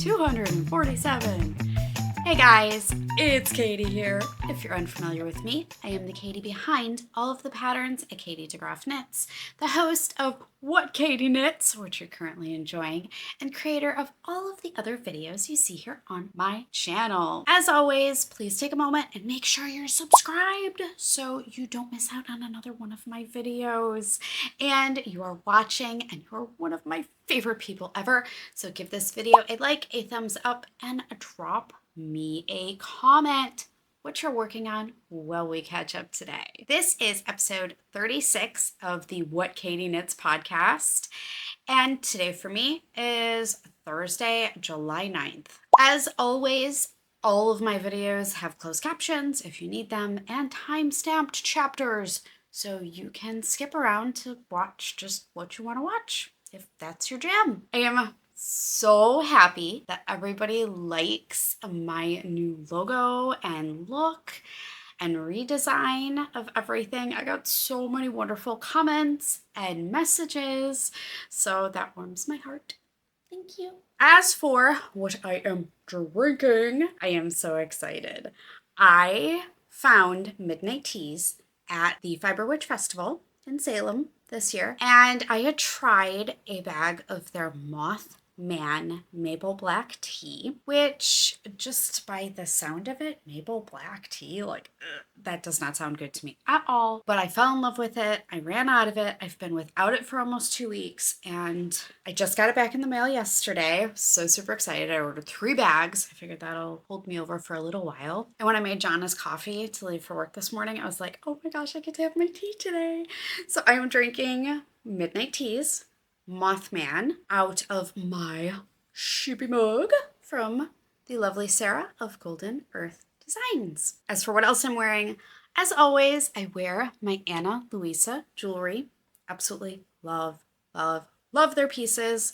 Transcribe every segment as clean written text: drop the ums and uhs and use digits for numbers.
247. Hey guys, it's Katie here. If you're unfamiliar with me, I am the Katie behind all of the patterns at Katie DeGraff Knits, the host of What Katie Knits, which you're currently enjoying, and creator of all of the other videos you see here on my channel. As always, please take a moment and make sure you're subscribed so you don't miss out on another one of my videos. And you are watching and you're one of my favorite people ever, so give this video a like, a thumbs up, and drop me a comment what you're working on while we catch up today. This is episode 36 of the What Katie Knits podcast, and today for me is Thursday, July 9th. As always, all of my videos have closed captions if you need them and time-stamped chapters so you can skip around to watch just what you want to watch if that's your jam. I am so happy that everybody likes my new logo and look and redesign of everything. I got so many wonderful comments and messages, so that warms my heart. Thank you. As for what I am drinking, I am so excited. I found Midnight Teas at the Fiber Witch Festival in Salem this year, and I had tried a bag of their Mothman maple black tea, which just by the sound of it, maple black tea, like that does not sound good to me at all, but I fell in love with it. I ran out of it. I've been without it for almost 2 weeks, and I just got it back in the mail yesterday. I was so super excited. I ordered 3 bags. I figured that'll hold me over for a little while. And when I made John his coffee to leave for work this morning, I was like, oh my gosh, I get to have my tea today. So I am drinking Midnight Teas Mothman out of my shippy mug from the lovely Sarah of Golden Earth Designs. As for what else I'm wearing, as always, I wear my Ana Luisa jewelry. Absolutely love their pieces.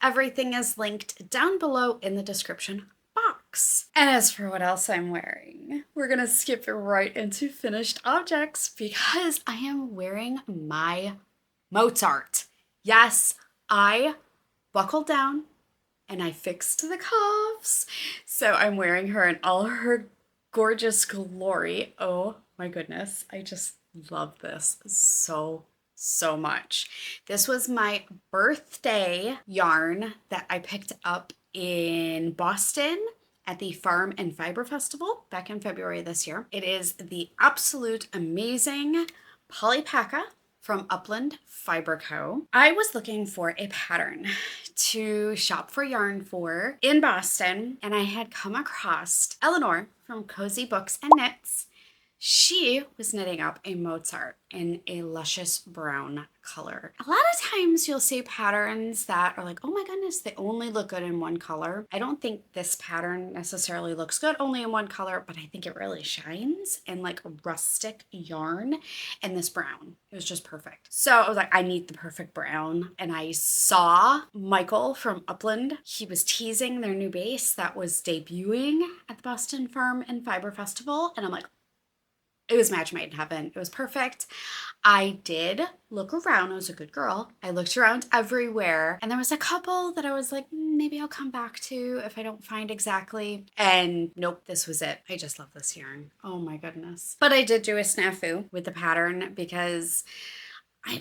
Everything is linked down below in the description box. And as for what else I'm wearing, we're gonna skip right into finished objects because I am wearing my Mozart. Yes, I buckled down and I fixed the cuffs. So I'm wearing her in all her gorgeous glory. Oh my goodness. I just love this so much. This was my birthday yarn that I picked up in Boston at the Farm and Fiber Festival back in February this year. It is the absolute amazing Polypaca from Upland Fiber Co. I was looking for a pattern to shop for yarn for in Boston, and I had come across Eleanor from Cozy Books and Knits. She was knitting up a Mozart in a luscious brown color. A lot of times you'll see patterns that are like, oh my goodness, they only look good in one color. I don't think this pattern necessarily looks good only in one color, but I think it really shines in like a rustic yarn and this brown. It was just perfect. So I was like, I need the perfect brown. And I saw Michael from Upland. He was teasing their new base that was debuting at the Boston Farm and Fiber Festival. And I'm like, it was match made in heaven. It was perfect. I did look around. I was a good girl. I looked around everywhere. And there was a couple that I was like, maybe I'll come back to if I don't find exactly. And nope, this was it. I just love this yarn. Oh my goodness. But I did do a snafu with the pattern because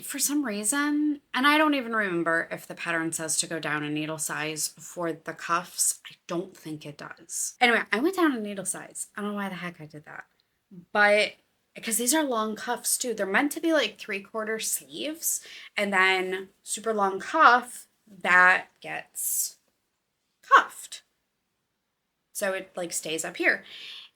for some reason, and I don't even remember if the pattern says to go down a needle size for the cuffs. I don't think it does. Anyway, I went down a needle size. I don't know why the heck I did that. But because these are long cuffs too, they're meant to be like 3/4 sleeves and then super long cuff that gets cuffed. So it like stays up here.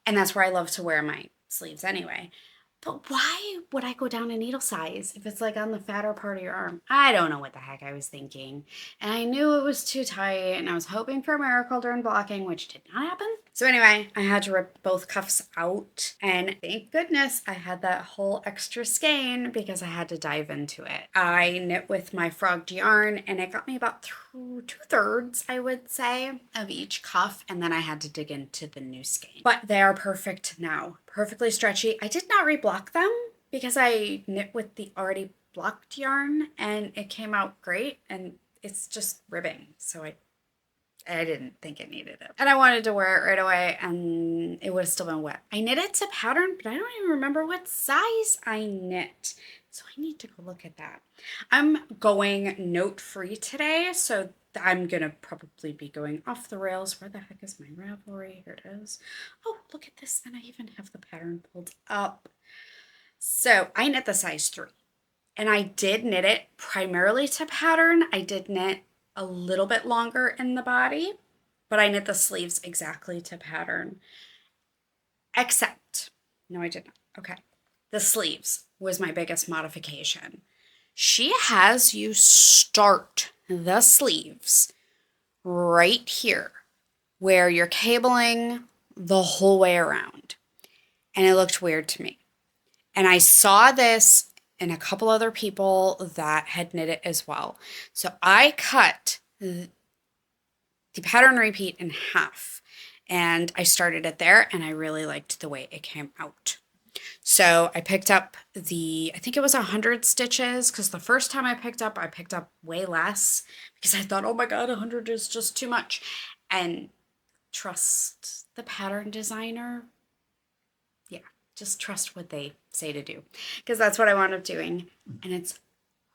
And that's where I love to wear my sleeves anyway. But why would I go down a needle size if it's like on the fatter part of your arm? I don't know what the heck I was thinking. And I knew it was too tight and I was hoping for a miracle during blocking, which did not happen. So anyway, I had to rip both cuffs out and thank goodness I had that whole extra skein because I had to dive into it. I knit with my frogged yarn and it got me about 2/3, I would say, of each cuff, and then I had to dig into the new skein. But they are perfect now. Perfectly stretchy. I did not reblock them because I knit with the already blocked yarn and it came out great and it's just ribbing. So I I didn't think it needed it. And I wanted to wear it right away, and it would have still been wet. I knit it to pattern, but I don't even remember what size I knit. So I need to go look at that. I'm going note-free today, so I'm going to probably be going off the rails. Where the heck is my Ravelry? Here it is. Oh, look at this. And I even have the pattern pulled up. So I knit the size 3. And I did knit it primarily to pattern. I did knit a little bit longer in the body, but I knit the sleeves exactly to pattern. Except, no, I did not. Okay. The sleeves was my biggest modification. She has you start the sleeves right here where you're cabling the whole way around. And it looked weird to me. And I saw this in a couple other people that had knit it as well. So I cut the pattern repeat in half, and I started it there, and I really liked the way it came out. So I picked up I think it was 100 stitches, because the first time I picked up way less, because I thought, oh my God, 100 is just too much. And trust the pattern designer. Yeah, just trust what they say to do, because that's what I wound up doing, and it's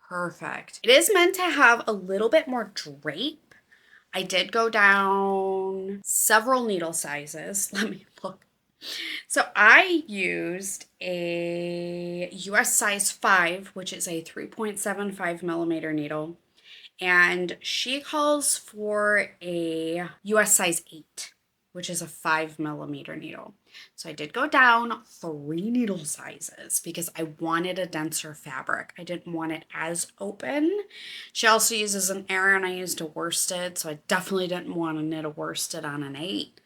perfect. It is meant to have a little bit more drape. I did go down several needle sizes. Let me look. So I used a US size 5, which is a 3.75 millimeter needle, and she calls for a US size 8, which is a 5 millimeter needle. So I did go down 3 needle sizes because I wanted a denser fabric. I didn't want it as open. She also uses an Aran, and I used a worsted, so I definitely didn't want to knit a worsted on an 8.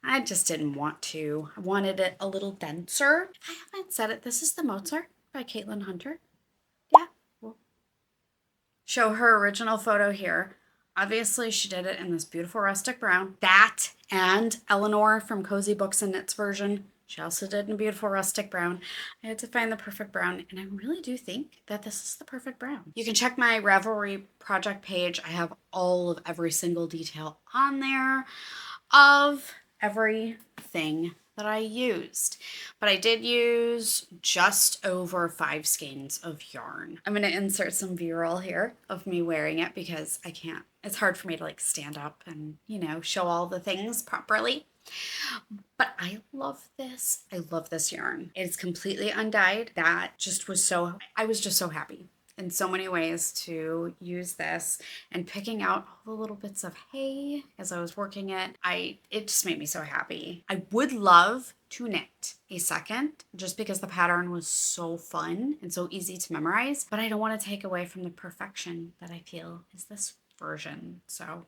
I just didn't want to. I wanted it a little denser. If I haven't said it, this is the Mozart by Caitlin Hunter. Yeah. We'll show her original photo here. Obviously, she did it in this beautiful rustic brown. That and Eleanor from Cozy Books and Knits version, she also did in a beautiful rustic brown. I had to find the perfect brown, and I really do think that this is the perfect brown. You can check my Ravelry project page. I have all of every single detail on there of everything that I used. But I did use just over 5 skeins of yarn. I'm going to insert some B-roll here of me wearing it because I can't. It's hard for me to like stand up and, you know, show all the things properly. But I love this. I love this yarn. It's completely undyed. That just was I was just so happy in so many ways to use this, and picking out all the little bits of hay as I was working it. It just made me so happy. I would love to knit a second just because the pattern was so fun and so easy to memorize, but I don't want to take away from the perfection that I feel is this version. So,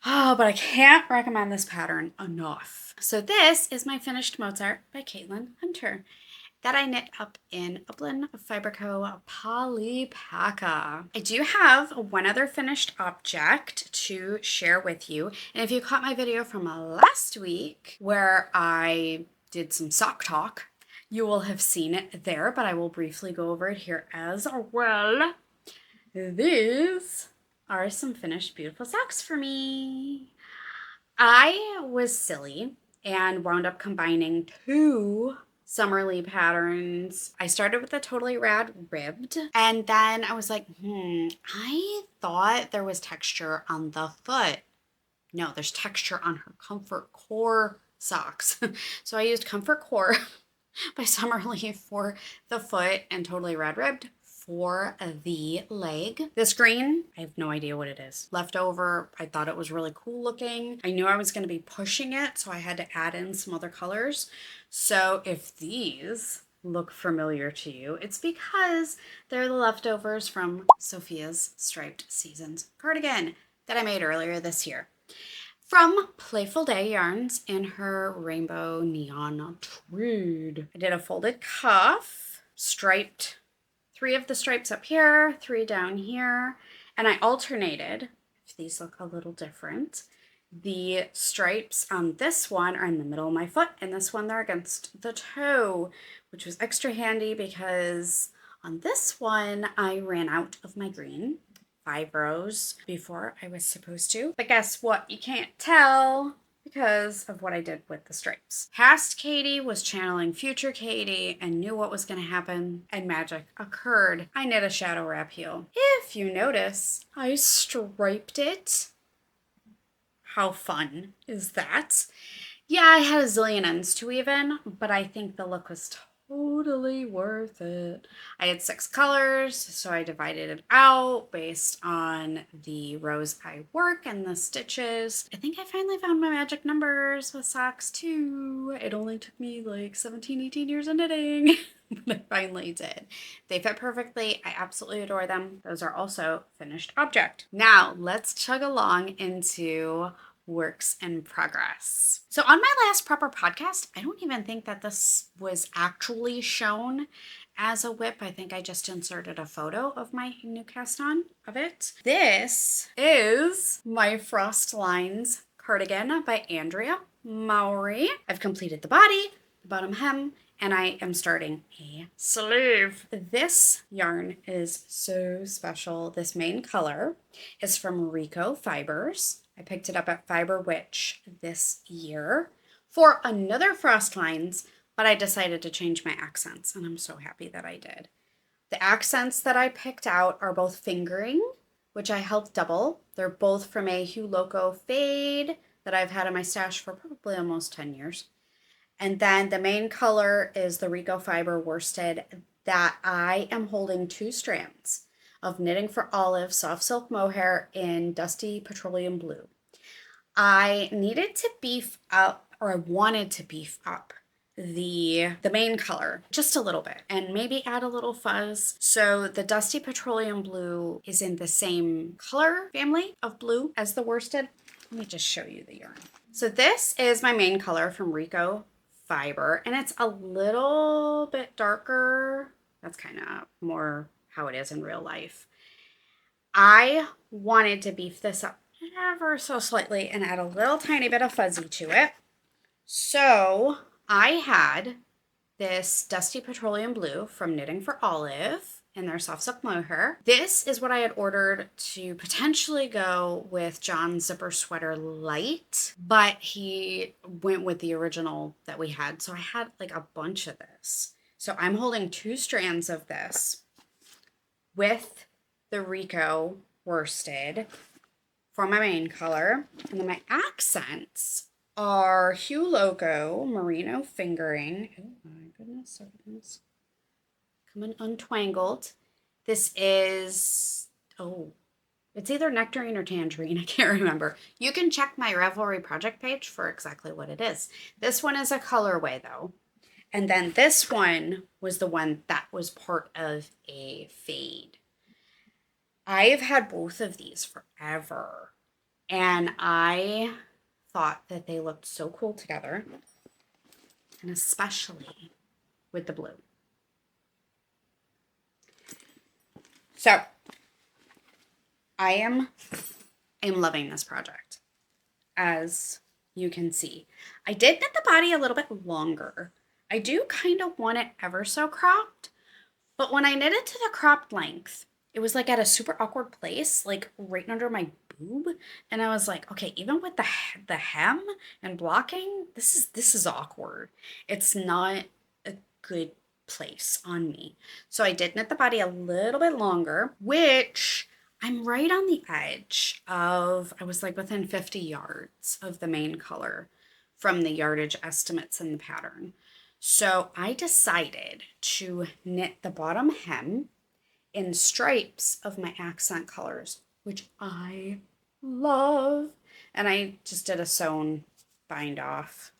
but I can't recommend this pattern enough. So this is my finished Mozart by Caitlin Hunter that I knit up in Bulletin Fiberco Polypaca. I do have one other finished object to share with you. And if you caught my video from last week where I did some sock talk, you will have seen it there, but I will briefly go over it here as well. These are some finished beautiful socks for me. I was silly and wound up combining 2 Summerly patterns. I started with a Totally Rad ribbed, and then I was like, I thought there was texture on the foot. No, there's texture on her Comfort Core socks. So I used Comfort Core by Summerly for the foot and Totally Rad ribbed for the leg. This green, I have no idea what it is. Leftover, I thought it was really cool looking. I knew I was going to be pushing it, so I had to add in some other colors. So if these look familiar to you, it's because they're the leftovers from Sophia's Striped Seasons cardigan that I made earlier this year. From Playful Day Yarns in her Rainbow Neon Tweed. I did a folded cuff, striped 3 of the stripes up here, 3 down here, and I alternated, if these look a little different. The stripes on this one are in the middle of my foot, and this one they're against the toe, which was extra handy because on this one I ran out of my green 5 rows before I was supposed to. But guess what? You can't tell because of what I did with the stripes. Past Katie was channeling future Katie and knew what was going to happen, and magic occurred. I knit a shadow wrap heel. If you notice, I striped it. How fun is that? Yeah, I had a zillion ends to weave in, but I think the look was totally worth it. I had 6 colors, so I divided it out based on the rows I work and the stitches. I think I finally found my magic numbers with socks too. It only took me like 17, 18 years of knitting, but I finally did. They fit perfectly. I absolutely adore them. Those are also finished object. Now let's chug along into works in progress. So on my last proper podcast, I don't even think that this was actually shown as a WIP. I think I just inserted a photo of my new cast on of it. This is my Frost Lines cardigan by Andrea Mowry. I've completed the body, the bottom hem, and I am starting a sleeve. This yarn is so special. This main color is from Rico Fibers. I picked it up at Fiber Witch this year for another Frost Lines, but I decided to change my accents, and I'm so happy that I did. The accents that I picked out are both fingering, which I helped double. They're both from a Hue Loco fade that I've had in my stash for probably almost 10 years. And then the main color is the Rico Fiber worsted that I am holding 2 strands of Knitting for Olive soft silk mohair in Dusty Petroleum Blue. I needed to beef up, or I wanted to beef up the main color just a little bit and maybe add a little fuzz. So the Dusty Petroleum Blue is in the same color family of blue as the worsted. Let me just show you the yarn. So this is my main color from Rico Fiber, and it's a little bit darker. That's kind of more how it is in real life. I wanted to beef this up ever so slightly and add a little tiny bit of fuzzy to it. So I had this Dusty Petroleum Blue from Knitting for Olive in their soft silk mohair. This is what I had ordered to potentially go with John's zipper sweater light, but he went with the original that we had. So I had like a bunch of this. So I'm holding 2 strands of this with the Rico worsted for my main color. And then my accents are Hue Loco Merino fingering. Oh my goodness, everything's coming untwangled. This is, it's either nectarine or tangerine. I can't remember. You can check my Ravelry project page for exactly what it is. This one is a colorway though. And then this one was the one that was part of a fade. I've had both of these forever, and I thought that they looked so cool together, and especially with the blue. So I am loving this project, as you can see. I did knit the body a little bit longer. I do kind of want it ever so cropped, but when I knit it to the cropped length, it was like at a super awkward place, like right under my boob. And I was like, okay, even with the hem and blocking, this is awkward. It's not a good place on me. So I did knit the body a little bit longer, which I'm right on the edge of, I was like within 50 yards of the main color from the yardage estimates in the pattern. So I decided to knit the bottom hem in stripes of my accent colors, which I love. And I just did a sewn bind off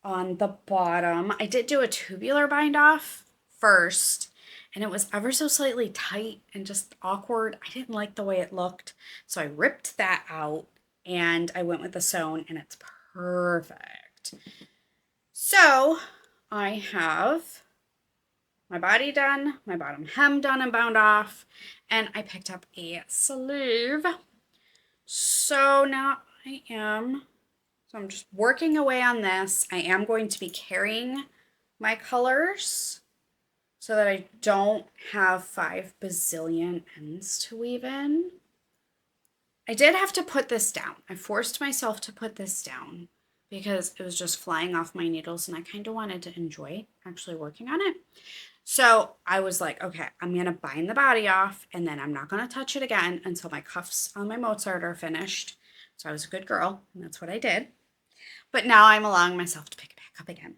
on the bottom. I did do a tubular bind off first, and it was ever so slightly tight and just awkward. I didn't like the way it looked, so I ripped that out and I went with the sewn, and it's perfect. So I have my body done, my bottom hem done and bound off, and I picked up a sleeve. So now I'm just working away on this. I am going to be carrying my colors. so that I don't have 5 bazillion ends to weave in. I did have to put this down. I forced myself to put this down because it was just flying off my needles and I kind of wanted to enjoy actually working on it. So I was like, okay, I'm going to bind the body off and then I'm not going to touch it again until my cuffs on my Mozart are finished. So I was a good girl and that's what I did. But now I'm allowing myself to pick it back up again.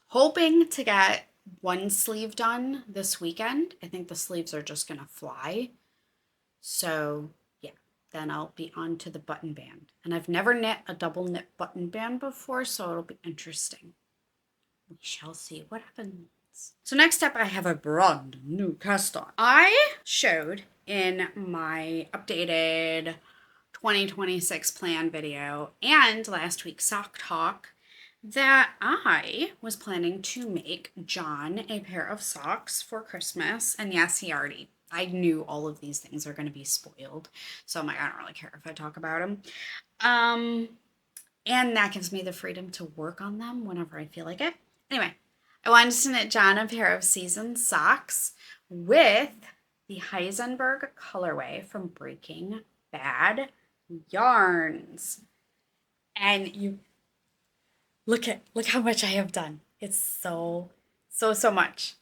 Hoping to get one sleeve done this weekend. I think the sleeves are just going to fly. So yeah, then I'll be on to the button band. And I've never knit a double knit button band before, so it'll be interesting. We shall see what happens. So next up, I have a brand new cast on. I showed in my updated 2026 plan video and last week's sock talk that I was planning to make John a pair of socks for Christmas. And yes, I knew all of these things are going to be spoiled. So I'm like, I don't really care if I talk about them. And that gives me the freedom to work on them whenever I feel like it. Anyway, I wanted to knit John a pair of seasoned socks with the Heisenberg colorway from Breaking Bad Yarns. And you look how much I have done. It's so much.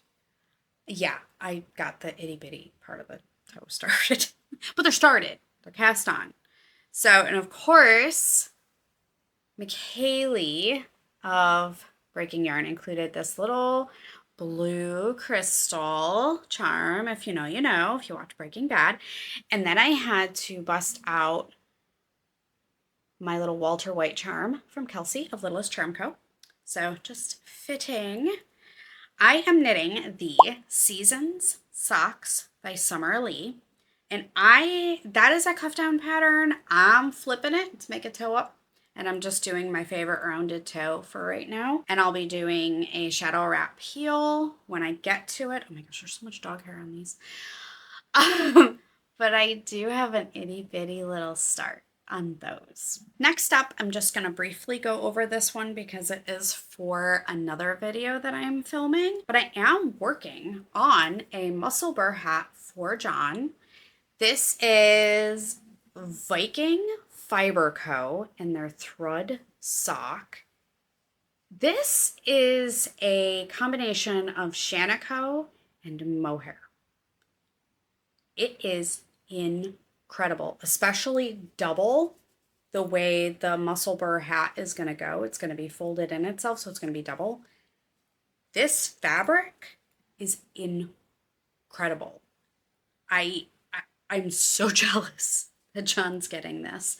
Yeah, I got the itty bitty part of the toe started, but they're started. They're cast on. So, and of course, McKaylee of Breaking Yarn included this little blue crystal charm. If you know, you know, if you watch Breaking Bad. And then I had to bust out my little Walter White charm from Kelsey of Littlest Charm Co. So just fitting. I am knitting the Seasons Socks by Summer Lee. And that is a cuff down pattern. I'm flipping it to make a toe up. And I'm just doing my favorite rounded toe for right now. And I'll be doing a shadow wrap heel when I get to it. Oh my gosh, there's so much dog hair on these. But I do have an itty bitty little start on those. Next up, I'm just going to briefly go over this one because it is for another video that I'm filming. But I am working on a Musselbugh hat for John. This is Viking Fiber Co. and their Thread sock. This is a combination of Shanico and mohair. It is incredible, especially double. The way the Musselbugh hat is going to go, it's going to be folded in itself, so it's going to be double. This fabric is incredible. I'm so jealous that John's getting this,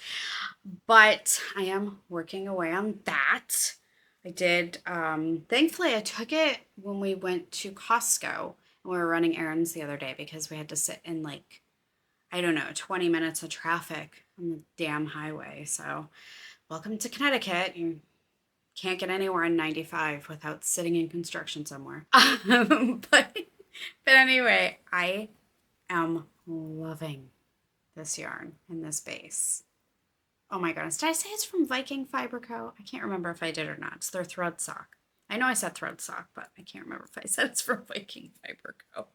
but I am working away on that. I did, thankfully I took it when we went to Costco and we were running errands the other day because we had to sit in like, I don't know, 20 minutes of traffic on the damn highway. So welcome to Connecticut. You can't get anywhere on 95 without sitting in construction somewhere. But anyway, I am loving this yarn and this base. Oh my goodness. Did I say it's from Viking Fiber Co? I can't remember if I did or not. It's their thread sock. I know I said thread sock, but I can't remember if I said it's from Viking Fiber Co.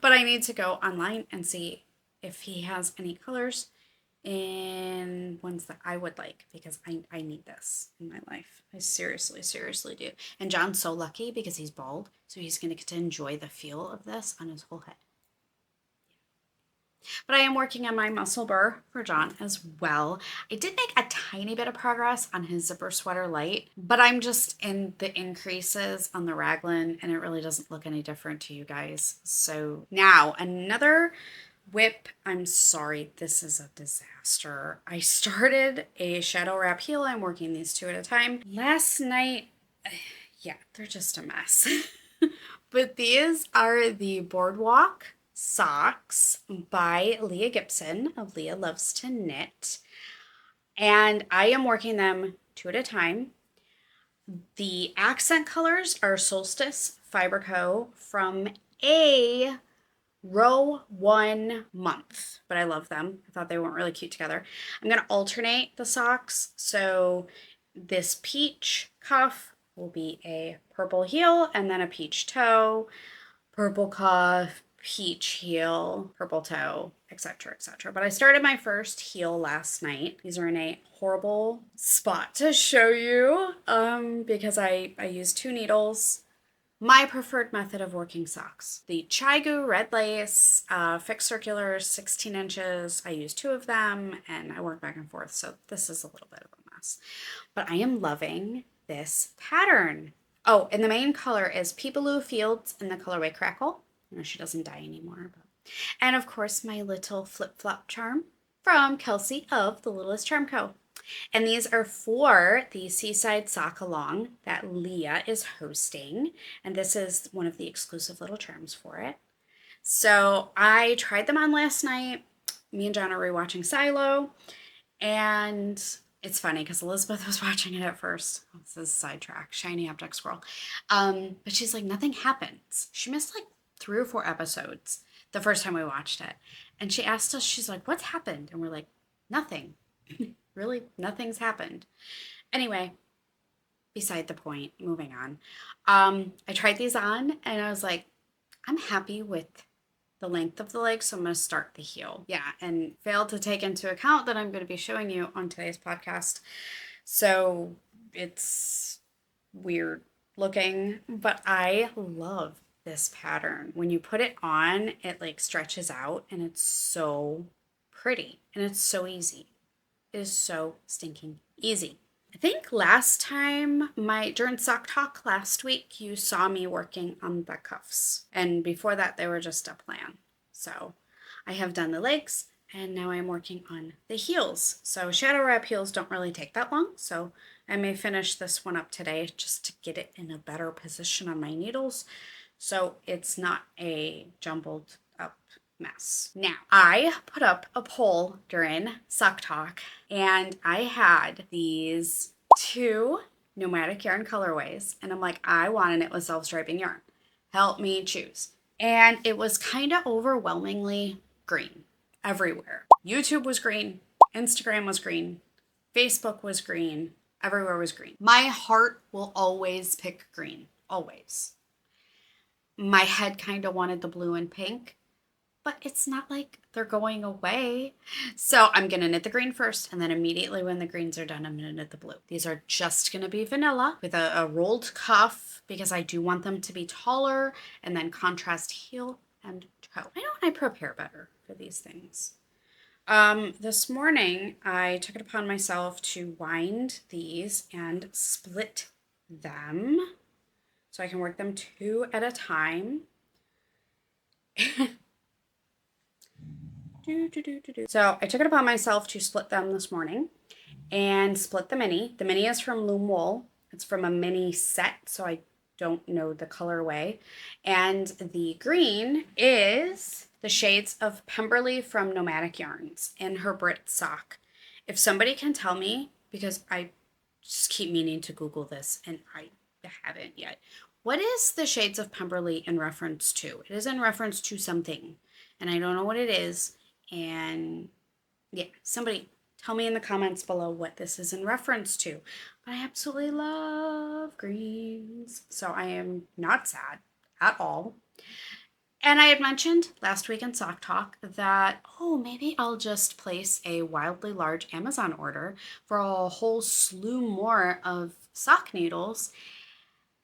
But I need to go online and see if he has any colors in ones that I would like because I need this in my life. I seriously do. And John's so lucky because he's bald, so he's going to get to enjoy the feel of this on his whole head. But I am working on my Musselbugh for John as well. I did make a tiny bit of progress on his zipper sweater light, but I'm just in the increases on the raglan and it really doesn't look any different to you guys. So now another WIP. I'm sorry, this is a disaster. I started a shadow wrap heel. I'm working these two at a time. Last night, yeah, they're just a mess. But these are the Boardwalk socks by Leah Gibson of Leah Loves to Knit. And I am working them two at a time. The accent colors are Solstice Fiber Co. from a row 1 month, but I love them. I thought they weren't really cute together. I'm going to alternate the socks. So this peach cuff will be a purple heel and then a peach toe, purple cuff, peach heel, purple toe, etc., etc. But I started my first heel last night. These are in a horrible spot to show you because I used 2 needles. My preferred method of working socks. The Chigu red lace, fixed circular, 16 inches. I use 2 of them and I work back and forth. So this is a little bit of a mess. But I am loving this pattern. Oh, and the main color is Peepaloo Fields in the colorway Crackle. I know she doesn't die anymore. And of course, my little flip-flop charm from Kelsey of The Littlest Charm Co. And these are for the Seaside Sock Along that Leah is hosting. And this is one of the exclusive little charms for it. So I tried them on last night. Me and John are rewatching Silo. And it's funny because Elizabeth was watching it at first. Oh, this is a sidetrack, shiny object squirrel. But she's like, nothing happens. She missed like 3 or 4 episodes the first time we watched it. And she asked us, she's like, what's happened? And we're like, nothing. Really, nothing's happened. Anyway, beside the point, moving on. I tried these on and I was like, I'm happy with the length of the leg, so I'm going to start the heel. Yeah, and failed to take into account that I'm going to be showing you on today's podcast. So it's weird looking, but I love this pattern. When you put it on, it like stretches out and it's so pretty and it's so easy. It is so stinking easy. I think last time, during Sock Talk last week, you saw me working on the cuffs. And before that, they were just a plan. So I have done the legs, and now I'm working on the heels. So shadow wrap heels don't really take that long, so I may finish this one up today just to get it in a better position on my needles, so it's not a jumbled up mess. Now, I put up a poll during Sock Talk, and I had these 2 nomadic yarn colorways, and I'm like, I want a knit with self-striping yarn. Help me choose. And it was kind of overwhelmingly green everywhere. YouTube was green, Instagram was green, Facebook was green, everywhere was green. My heart will always pick green, always. My head kind of wanted the blue and pink, but it's not like they're going away. So I'm going to knit the green first, and then immediately when the greens are done, I'm going to knit the blue. These are just going to be vanilla with a rolled cuff because I do want them to be taller, and then contrast heel and toe. I know I prepare better for these things. This morning, I took it upon myself to wind these and split them so I can work them 2 at a time. So I took it upon myself to split them this morning and split the mini. The mini is from Loom Wool. It's from a mini set, so I don't know the colorway. And the green is the shades of Pemberley from Nomadic Yarns in her Brit sock. If somebody can tell me, because I just keep meaning to Google this and I haven't yet. What is the shades of Pemberley in reference to? It is in reference to something, and I don't know what it is. And yeah, somebody tell me in the comments below what this is in reference to. But I absolutely love greens, so I am not sad at all. And I had mentioned last week in Sock Talk that, oh, maybe I'll just place a wildly large Amazon order for a whole slew more of sock needles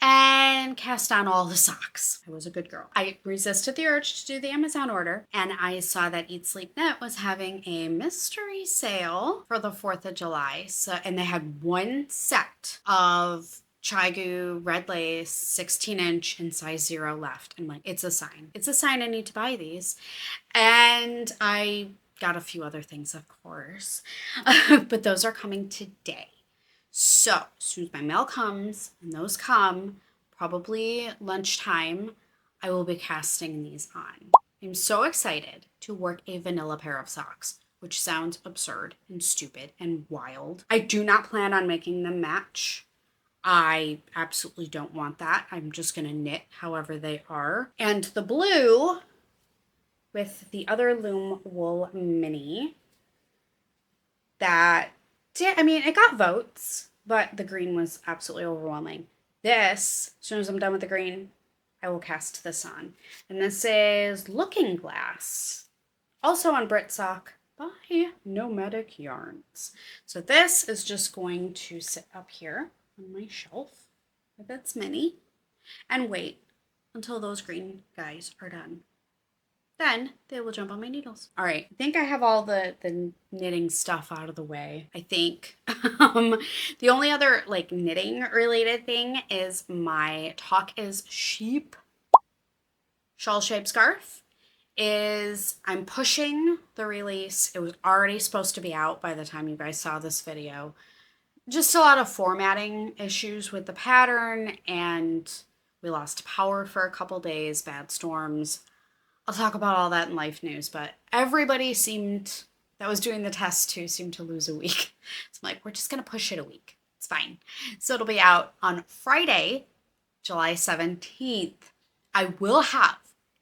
and cast on all the socks. I was a good girl. I resisted the urge to do the Amazon order, and I saw that Eat Sleep Knit was having a mystery sale for the 4th of July. And they had 1 set of Chigu red lace 16-inch in size 0 left. I'm like, it's a sign. It's a sign I need to buy these. And I got a few other things, of course, but those are coming today. So as soon as my mail comes, and those come, probably lunchtime, I will be casting these on. I'm so excited to work a vanilla pair of socks, which sounds absurd and stupid and wild. I do not plan on making them match. I absolutely don't want that. I'm just going to knit however they are. And the blue with the other Loom Wool Mini that it got votes, but the green was absolutely overwhelming. This, as soon as I'm done with the green, I will cast this on. And this is Looking Glass, also on Brit Sock by Nomadic Yarns. So this is just going to sit up here on my shelf with its mini and wait until those green guys are done. Then they will jump on my needles. All right, I think I have all the knitting stuff out of the way. I think the only other like knitting related thing is my Talk is Sheep shawl shape scarf. I'm pushing the release. It was already supposed to be out by the time you guys saw this video. Just a lot of formatting issues with the pattern, and we lost power for a couple days, bad storms. I'll talk about all that in life news, but everybody that was doing the test too seemed to lose a week. So I'm like, we're just going to push it a week. It's fine. So it'll be out on Friday, July 17th. I will have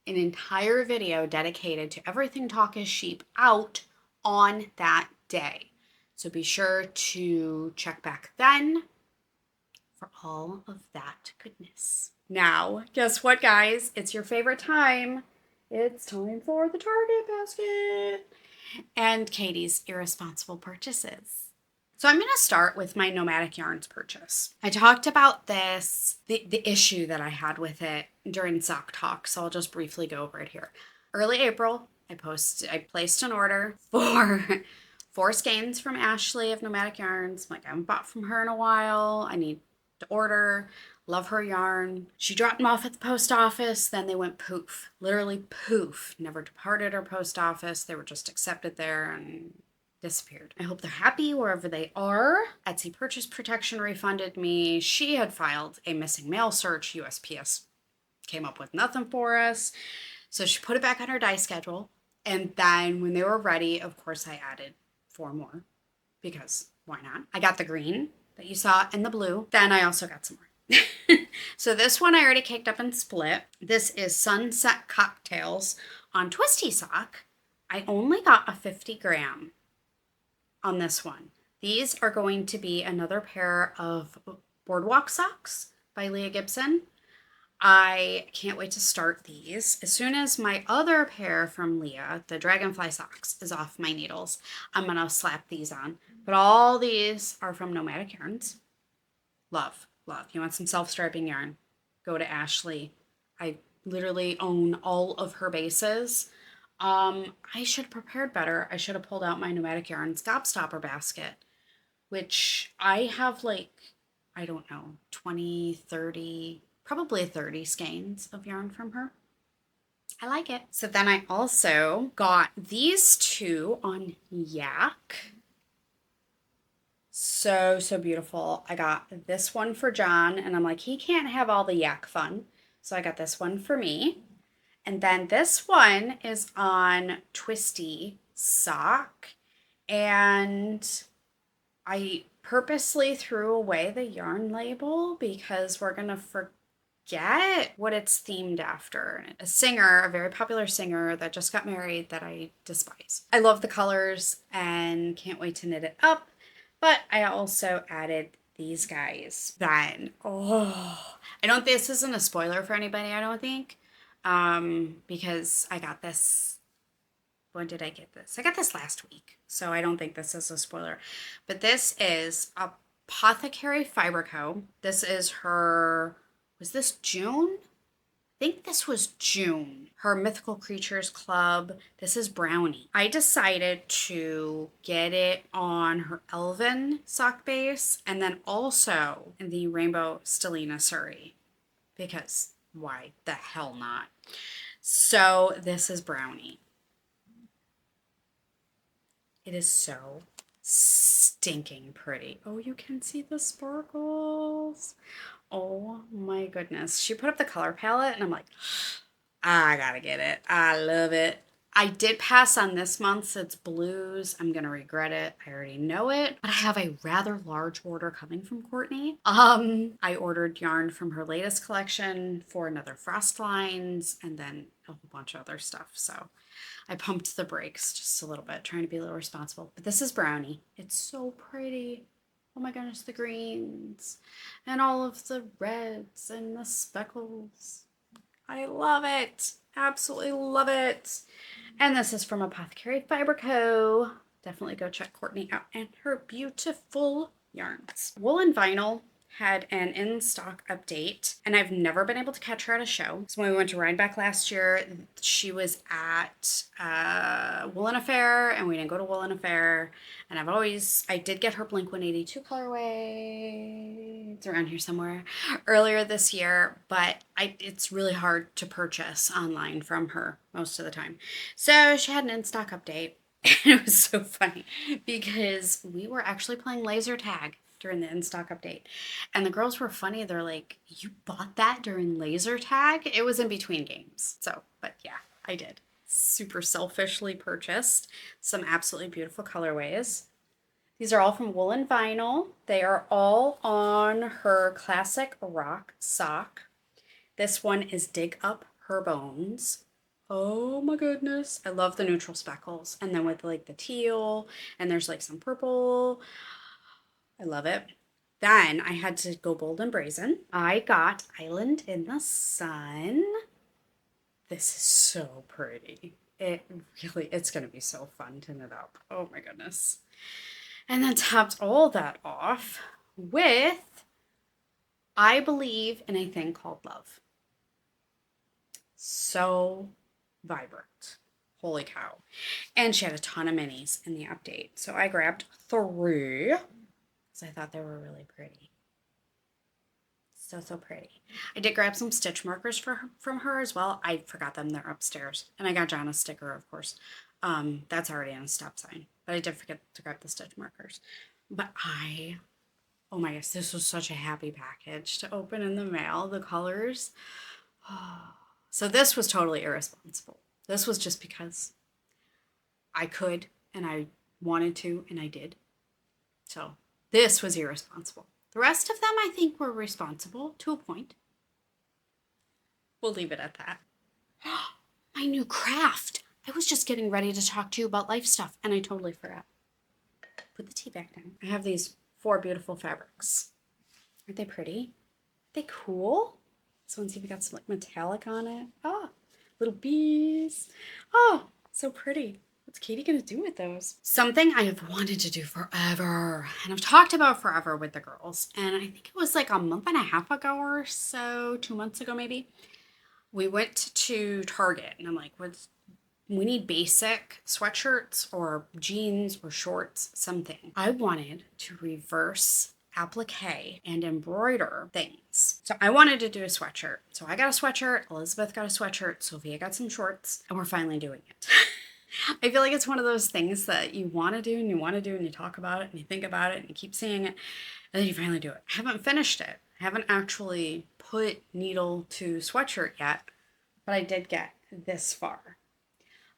an entire video dedicated to everything Talk is Sheep out on that day. So be sure to check back then for all of that goodness. Now, guess what, guys? It's your favorite time. It's time for the Target basket and Katie's irresponsible purchases. So I'm going to start with my Nomadic Yarns purchase. I talked about this, the issue that I had with it during Sock Talk, so I'll just briefly go over it here. Early April, I placed an order for 4 skeins from Ashley of Nomadic Yarns. I'm like, I haven't bought from her in a while. I need to order. Love her yarn. She dropped them off at the post office, then they went poof. Literally poof. Never departed her post office. They were just accepted there and disappeared. I hope they're happy wherever they are. Etsy Purchase Protection refunded me. She had filed a missing mail search. USPS came up with nothing for us. So she put it back on her die schedule. And then when they were ready, of course, I added 4 more because why not? I got the green that you saw and the blue. Then I also got some more. So this one I already caked up and split. This is Sunset Cocktails on Twisty Sock. I only got a 50 gram on this one. These are going to be another pair of Boardwalk socks by Leah Gibson. I can't wait to start these. As soon as my other pair from Leah, the Dragonfly Socks, is off my needles, I'm going to slap these on. But all these are from Nomadic Yarns. Love. You want some self-striping yarn? Go to Ashley. I literally own all of her bases. I should have prepared better. I should have pulled out my Nomadic Yarns Gobstopper basket, which I have like, I don't know, 20, 30, probably 30 skeins of yarn from her. I like it. So then I also got these 2 on Yak. So beautiful. I got this one for John, and I'm like, he can't have all the Yak fun. So I got this one for me. And then this one is on Twisty Sock. And I purposely threw away the yarn label because we're going to forget what it's themed after. A singer, a very popular singer that just got married that I despise. I love the colors and can't wait to knit it up. But I also added these guys. Then, this isn't a spoiler for anybody, I don't think. Because I got this, when did I get this? I got this last week, so I don't think this is a spoiler. But this is Apothecary Fiber Co. This is her, was this June? I think this was June. Her Mythical Creatures Club. This is Brownie. I decided to get it on her Elven sock base and then also in the Rainbow Stellina Surrey. Because why the hell not? So this is Brownie. It is so stinking pretty. Oh, you can see the sparkles. Oh my goodness. She put up the color palette and I'm like, I gotta get it. I love it. I did pass on this month's. It's blues. I'm gonna regret it. I already know it. But I have a rather large order coming from Courtney. I ordered yarn from her latest collection for another Frost Lines and then a whole bunch of other stuff. So I pumped the brakes just a little bit, trying to be a little responsible. But this is Brownie. It's so pretty. Oh my goodness, the greens and all of the reds and the speckles. I love it. Absolutely love it. And this is from Apothecary Fiber Co. Definitely go check Courtney out and her beautiful yarns. Woolen Vinyl had an in-stock update, and I've never been able to catch her at a show. So when we went to Rhinebeck last year, she was at Woolen Affair, and we didn't go to Woolen Affair. And I did get her Blink 182 colorway. It's around here somewhere earlier this year, but it's really hard to purchase online from her most of the time. So she had an in-stock update. And it was so funny because we were actually playing laser tag during the in-stock update. And the girls were funny. They're like, you bought that during laser tag? It was in between games. So, but yeah, I did. Super selfishly purchased some absolutely beautiful colorways. These are all from Woolen Vinyl. They are all on her classic rock sock. This one is Dig Up Her Bones. Oh my goodness. I love the neutral speckles. And then with like the teal, and there's like some purple. I love it. Then I had to go bold and brazen. I got Island in the Sun. This is so pretty. It's going to be so fun to knit up. Oh my goodness. And then topped all that off with I Believe in a Thing Called Love. So vibrant. Holy cow. And she had a ton of minis in the update. So I grabbed 3 because I thought they were really pretty. So pretty. I did grab some stitch markers from her as well. I forgot them. They're upstairs. And I got John a sticker, of course. That's already on a stop sign. But I did forget to grab the stitch markers. But oh my gosh, this was such a happy package to open in the mail. The colors. So this was totally irresponsible. This was just because I could and I wanted to and I did. So this was irresponsible. The rest of them I think were responsible to a point. We'll leave it at that. My new craft. I was just getting ready to talk to you about life stuff and I totally forgot. Put the tea back down. I have these 4 beautiful fabrics. Aren't they pretty? Aren't they cool? This one's even got some like metallic on it. Oh, little bees. Oh, so pretty. What's Katie gonna do with those? Something I have wanted to do forever, and I've talked about forever with the girls, and I think it was like a month and a half ago or so, 2 months ago maybe. We went to Target, and I'm like, we need basic sweatshirts or jeans or shorts, something. I wanted to reverse applique and embroider things. So I wanted to do a sweatshirt. So I got a sweatshirt, Elizabeth got a sweatshirt, Sophia got some shorts, and we're finally doing it. I feel like it's one of those things that you want to do and you want to do and you talk about it and you think about it and you keep seeing it and then you finally do it. I haven't finished it. I haven't actually put needle to sweatshirt yet, but I did get this far.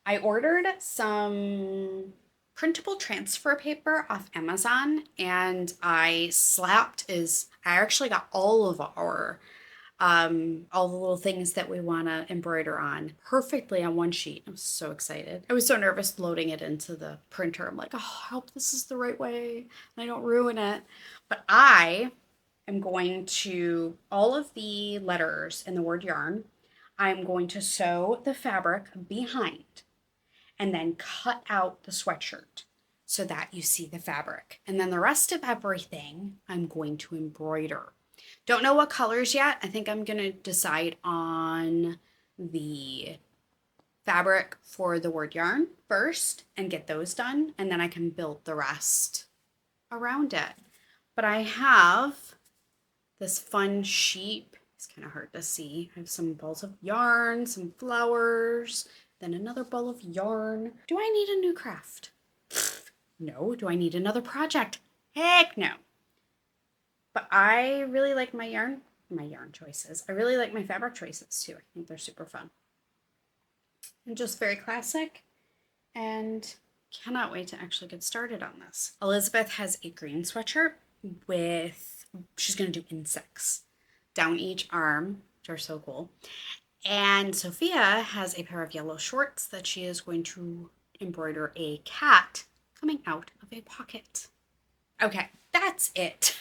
I ordered some printable transfer paper off Amazon and I actually got all of all the little things that we want to embroider on perfectly on one sheet. I was so excited. I was so nervous loading it into the printer. I'm like, oh, I hope this is the right way and I don't ruin it. But I am going to, all of the letters in the word yarn, I'm going to sew the fabric behind and then cut out the sweatshirt so that you see the fabric. And then the rest of everything I'm going to embroider. Don't know what colors yet. I think I'm going to decide on the fabric for the word yarn first and get those done. And then I can build the rest around it. But I have this fun sheep. It's kind of hard to see. I have some balls of yarn, some flowers, then another ball of yarn. Do I need a new craft? No. Do I need another project? Heck no. But I really like my yarn choices. I really like my fabric choices too. I think they're super fun. And just very classic. And cannot wait to actually get started on this. Elizabeth has a green sweatshirt she's going to do insects down each arm, which are so cool. And Sophia has a pair of yellow shorts that she is going to embroider a cat coming out of a pocket. Okay, that's it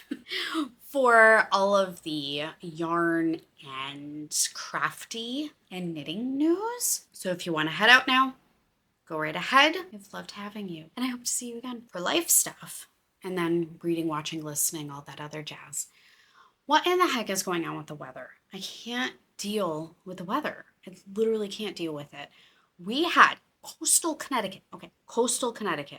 for all of the yarn and crafty and knitting news. So if you want to head out now, go right ahead. I've loved having you. And I hope to see you again for life stuff. And then reading, watching, listening, all that other jazz. What in the heck is going on with the weather? I can't deal with the weather. I literally can't deal with it. We had coastal Connecticut,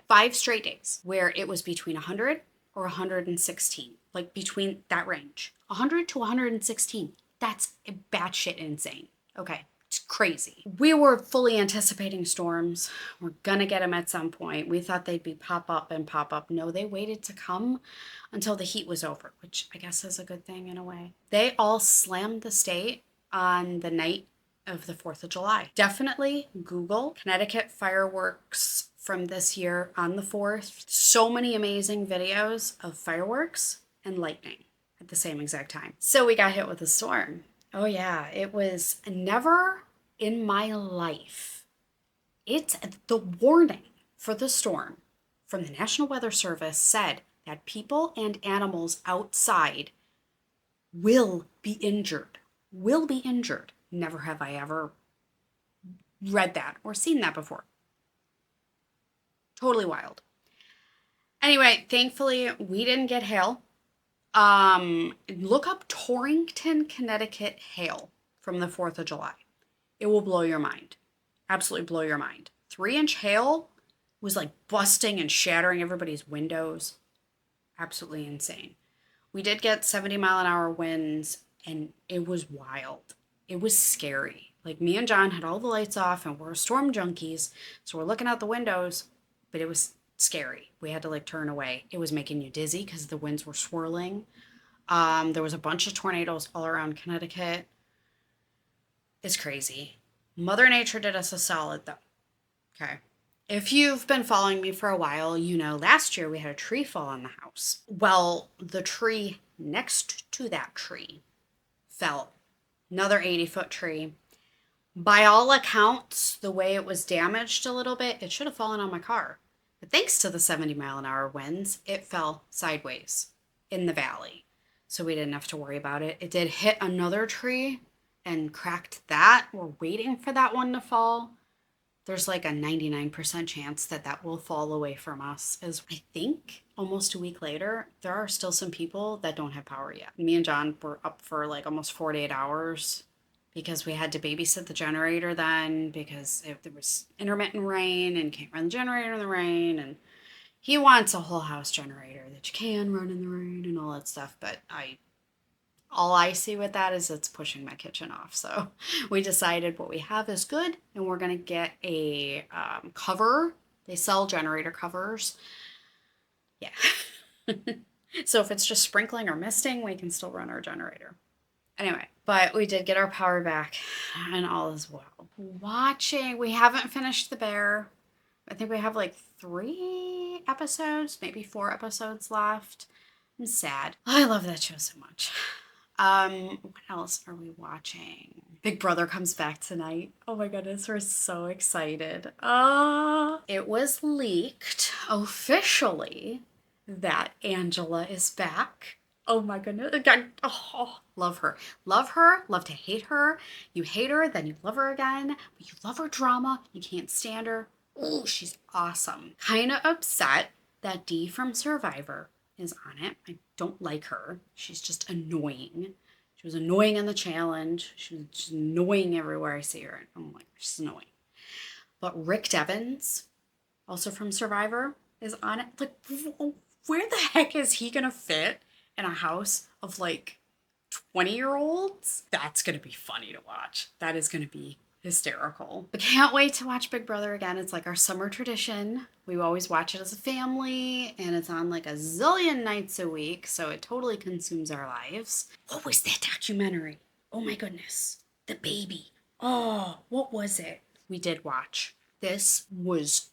5 straight days where it was between 100 or 116, like between that range. 100 to 116. That's batshit insane. Okay. It's crazy. We were fully anticipating storms. We're gonna get them at some point. We thought they'd be pop up and pop up. No, they waited to come until the heat was over, which I guess is a good thing in a way. They all slammed the state on the night of the 4th of July. Definitely Google Connecticut fireworks from this year on the 4th. So many amazing videos of fireworks and lightning at the same exact time. So we got hit with a storm. Oh yeah, it was never in my life. It's the warning for the storm from the National Weather Service said that people and animals outside will be injured. Will be injured. Never have I ever read that or seen that before. Totally wild. Anyway, thankfully we didn't get hail. Look up Torrington, Connecticut hail from the 4th of July. It will blow your mind. Absolutely blow your mind. 3-inch hail was like busting and shattering everybody's windows. Absolutely insane. We did get 70-mile-an-hour winds, and it was wild. It was scary. Like, me and John had all the lights off, and we're storm junkies, so we're looking out the windows, but it was scary. We had to like turn away. It was making you dizzy because the winds were swirling. There was a bunch of tornadoes all around Connecticut. It's crazy. Mother Nature did us a solid though. Okay. If you've been following me for a while, you know last year we had a tree fall on the house. Well, the tree next to that tree fell. Another 80-foot tree. By all accounts, the way it was damaged a little bit, it should have fallen on my car. But thanks to the 70-mile-an-hour winds, it fell sideways in the valley. So we didn't have to worry about it. It did hit another tree and cracked that. We're waiting for that one to fall. There's like a 99% chance that that will fall away from us. As I think almost a week later, there are still some people that don't have power yet. Me and John were up for like almost 48 hours because we had to babysit the generator then because there was intermittent rain and can't run the generator in the rain. And he wants a whole house generator that you can run in the rain and all that stuff. But all I see with that is it's pushing my kitchen off. So we decided what we have is good, and we're going to get a cover. They sell generator covers. Yeah. So if it's just sprinkling or misting, we can still run our generator. Anyway, but we did get our power back, and all is well. Watching, we haven't finished The Bear. I think we have like 3 episodes, maybe 4 episodes left. I'm sad. I love that show so much. What else are we watching? Big Brother comes back tonight. Oh my goodness, we're so excited. It was leaked officially that Angela is back. Oh my goodness. Love her. Love her. Love to hate her. You hate her, then you love her again. But you love her drama. You can't stand her. Oh, she's awesome. Kind of upset that Dee from Survivor is on it. I don't like her. She's just annoying. She was annoying in the challenge. She was just annoying everywhere I see her. I'm like, she's annoying. But Rick Devens, also from Survivor, is on it. Like, where the heck is he gonna fit in a house of like 20-year-olds? That's gonna be funny to watch. That is gonna be hysterical. But can't wait to watch Big Brother again. It's like our summer tradition. We always watch it as a family, and it's on like a zillion nights a week, so it totally consumes our lives. What was that documentary? Oh my goodness. The baby. Oh, what was it? We did watch. This was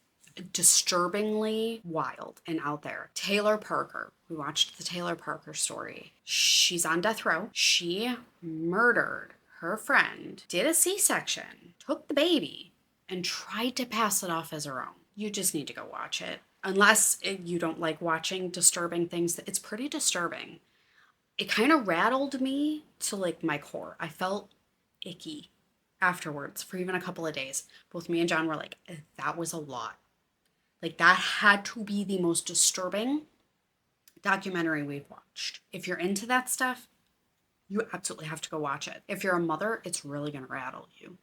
disturbingly wild and out there. Taylor Parker. We watched the Taylor Parker story. She's on death row. She murdered her friend, did a C-section, took the baby, and tried to pass it off as her own. You just need to go watch it. unless you don't like watching disturbing things, it's pretty disturbing. It kind of rattled me to like my core. I felt icky afterwards for even a couple of days. Both me and John were like, that was a lot. Like, that had to be the most disturbing documentary we've watched. If you're into that stuff, you absolutely have to go watch it. If you're a mother, it's really going to rattle you.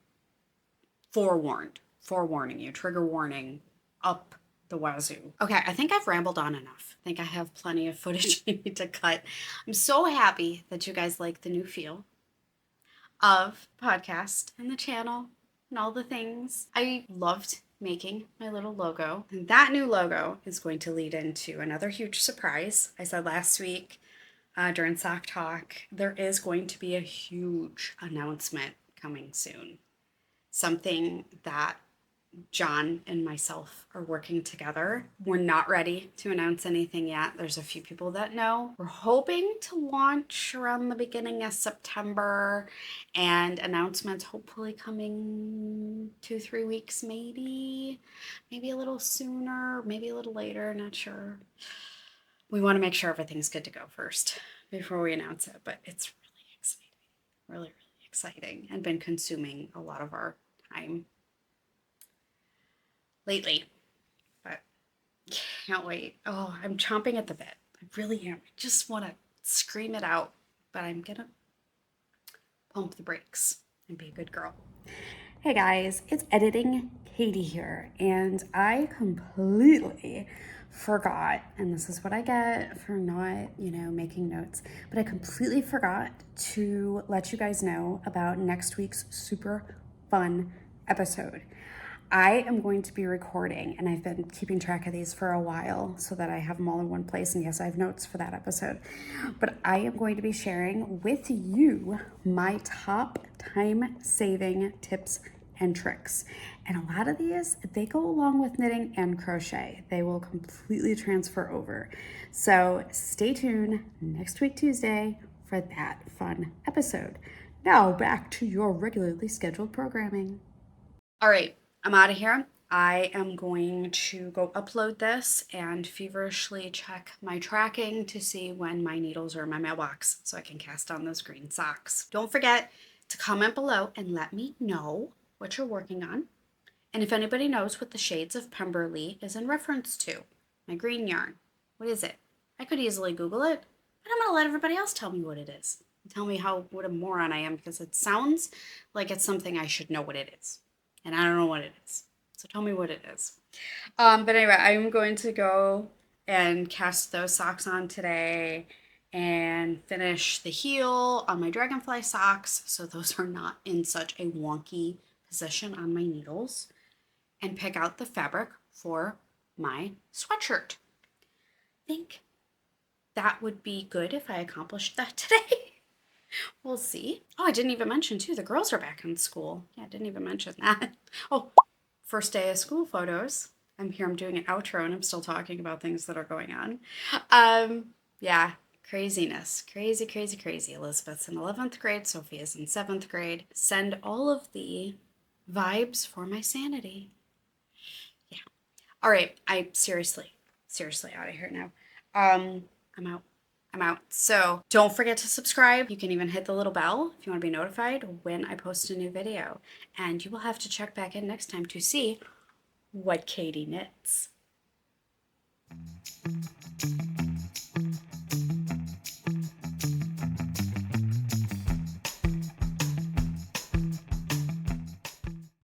Forewarned. Forewarning you. Trigger warning. Up the wazoo. Okay, I think I've rambled on enough. I think I have plenty of footage I need to cut. I'm so happy that you guys like the new feel of podcast and the channel and all the things. I loved making my little logo. And that new logo is going to lead into another huge surprise. I said last week during Sock Talk, there is going to be a huge announcement coming soon. Something that John and myself are working together. We're not ready to announce anything yet. There's a few people that know. We're hoping to launch around the beginning of September, and announcements hopefully coming 2-3 weeks, maybe a little sooner, maybe a little later, not sure. We want to make sure everything's good to go first before we announce it, but it's really exciting, really exciting, and been consuming a lot of our time lately, but can't wait. Oh, I'm chomping at the bit. I really am. I just want to scream it out, but I'm gonna pump the brakes and be a good girl. Hey guys, it's editing Katie here, and I completely forgot, and this is what I get for not, making notes, but I completely forgot to let you guys know about next week's super fun episode. I am going to be recording, and I've been keeping track of these for a while so that I have them all in one place. And yes, I have notes for that episode. But I am going to be sharing with you my top time-saving tips and tricks. And a lot of these, they go along with knitting and crochet. They will completely transfer over. So stay tuned next week, Tuesday, for that fun episode. Now back to your regularly scheduled programming. All right. I'm out of here. I am going to go upload this and feverishly check my tracking to see when my needles are in my mailbox so I can cast on those green socks. Don't forget to comment below and let me know what you're working on. And if anybody knows what the shades of Pemberley is in reference to, my green yarn, what is it? I could easily Google it, but I'm going to let everybody else tell me what it is. Tell me what a moron I am, because it sounds like it's something I should know what it is. And I don't know what it is. So tell me what it is. But anyway, I'm going to go and cast those socks on today and finish the heel on my Dragonfly socks so those are not in such a wonky position on my needles, and pick out the fabric for my sweatshirt. I think that would be good if I accomplished that today. We'll see. Oh, I didn't even mention too, the girls are back in school. Yeah, I didn't even mention that. Oh, first day of school photos. I'm doing an outro and I'm still talking about things that are going on. Yeah, craziness. Crazy, crazy, crazy. Elizabeth's in 11th grade. Sophia's in 7th grade. Send all of the vibes for my sanity. Yeah. All right. I seriously out of here now. I'm out. So don't forget to subscribe. You can even hit the little bell if you want to be notified when I post a new video. And you will have to check back in next time to see what Katie knits.